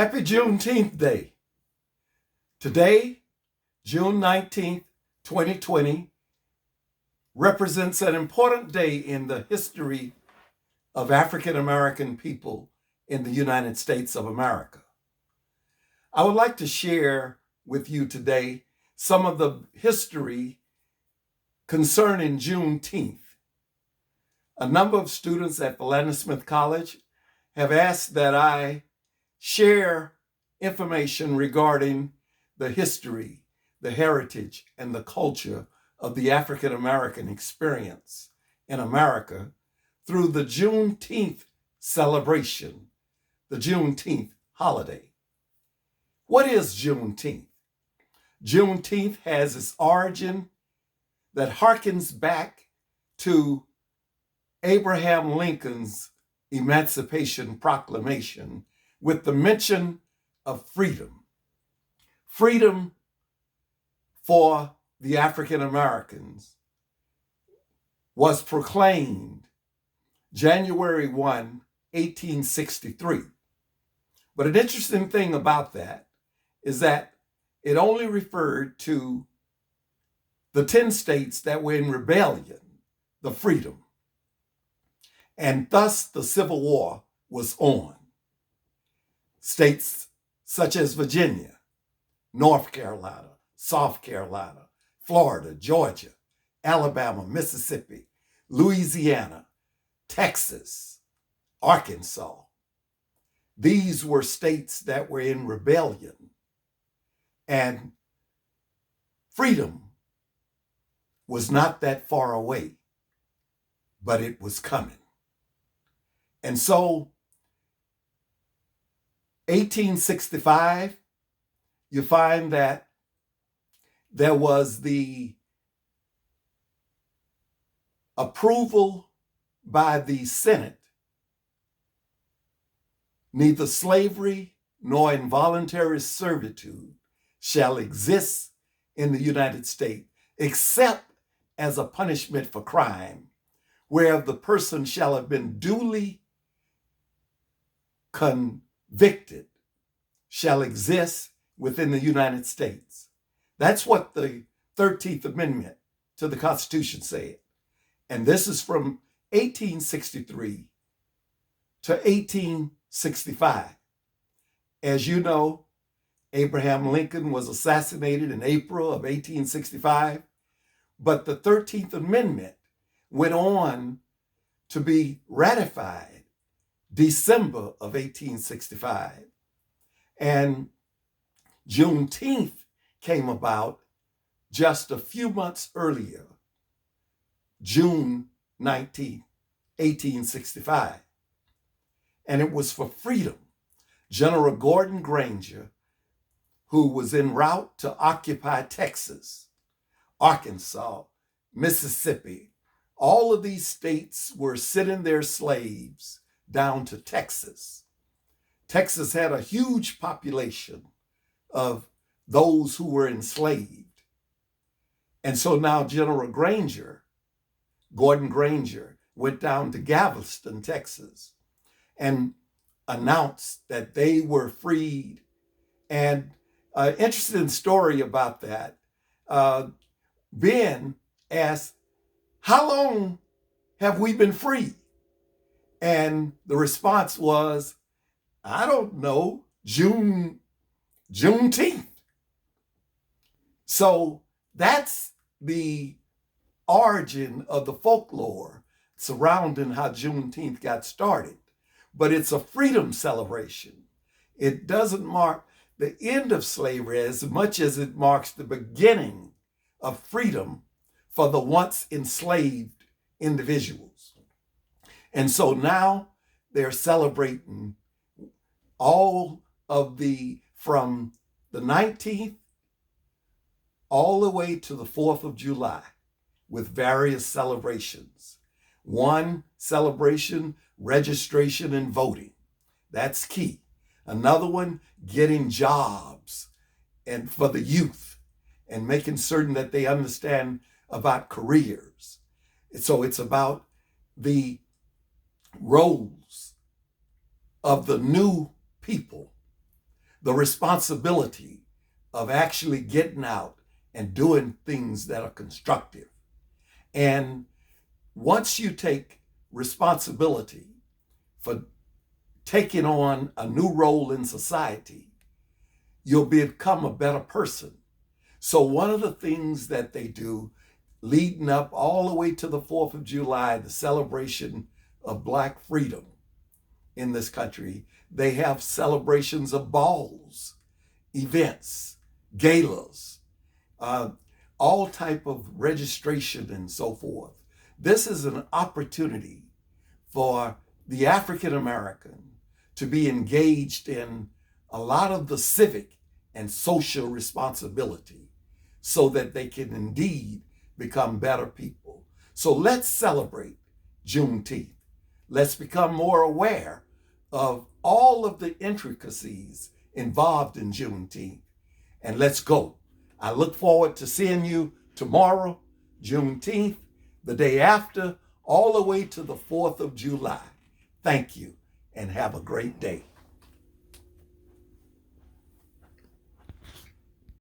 Happy Juneteenth Day. Today, June 19th, 2020, represents an important day in the history of African American people in the United States of America. I would like to share with you today some of the history concerning Juneteenth. A number of students at Philander Smith College have asked that I share information regarding the history, the heritage, and the culture of the African American experience in America through the Juneteenth celebration, the Juneteenth holiday. What is Juneteenth? Juneteenth has its origin that harkens back to Abraham Lincoln's Emancipation Proclamation with the mention of freedom. Freedom for the African Americans was proclaimed January 1, 1863. But an interesting thing about that is that it only referred to the 10 states that were in rebellion, the freedom. And thus the Civil War was on. States such as Virginia, North Carolina, South Carolina, Florida, Georgia, Alabama, Mississippi, Louisiana, Texas, Arkansas. These were states that were in rebellion, and freedom was not that far away, but it was coming. And so 1865, you find that there was the approval by the Senate. Neither slavery nor involuntary servitude shall exist in the United States except as a punishment for crime, where the person shall have been duly convicted, shall exist within the United States. That's what the 13th Amendment to the Constitution said. And this is from 1863 to 1865. As you know, Abraham Lincoln was assassinated in April of 1865, but the 13th Amendment went on to be ratified December of 1865. And Juneteenth came about just a few months earlier, June 19, 1865. And it was for freedom. General Gordon Granger, who was en route to occupy Texas, Arkansas, Mississippi, all of these states were sending their slaves down to Texas. Texas had a huge population of those who were enslaved. And so now General Granger, Gordon Granger, went down to Galveston, Texas, and announced that they were freed. And an interesting story about that, Ben asked, "How long have we been free?" And the response was, "I don't know, Juneteenth." So that's the origin of the folklore surrounding how Juneteenth got started. But it's a freedom celebration. It doesn't mark the end of slavery as much as it marks the beginning of freedom for the once enslaved individuals. And so now they're celebrating all of from the 19th all the way to the 4th of July with various celebrations. One celebration, registration and voting. That's key. Another one, getting jobs and for the youth and making certain that they understand about careers. So it's about the roles of the new people the responsibility of actually getting out and doing things that are constructive. And once you take responsibility for taking on a new role in society, you'll become a better person. So one of the things that they do leading up all the way to the 4th of July, the celebration of Black freedom in this country, they have celebrations of balls, events, galas, all type of registration and so forth. This is an opportunity for the African American to be engaged in a lot of the civic and social responsibility so that they can indeed become better people. So let's celebrate Juneteenth. Let's become more aware of all of the intricacies involved in Juneteenth. And let's go. I look forward to seeing you tomorrow, Juneteenth, the day after, all the way to the 4th of July. Thank you and have a great day.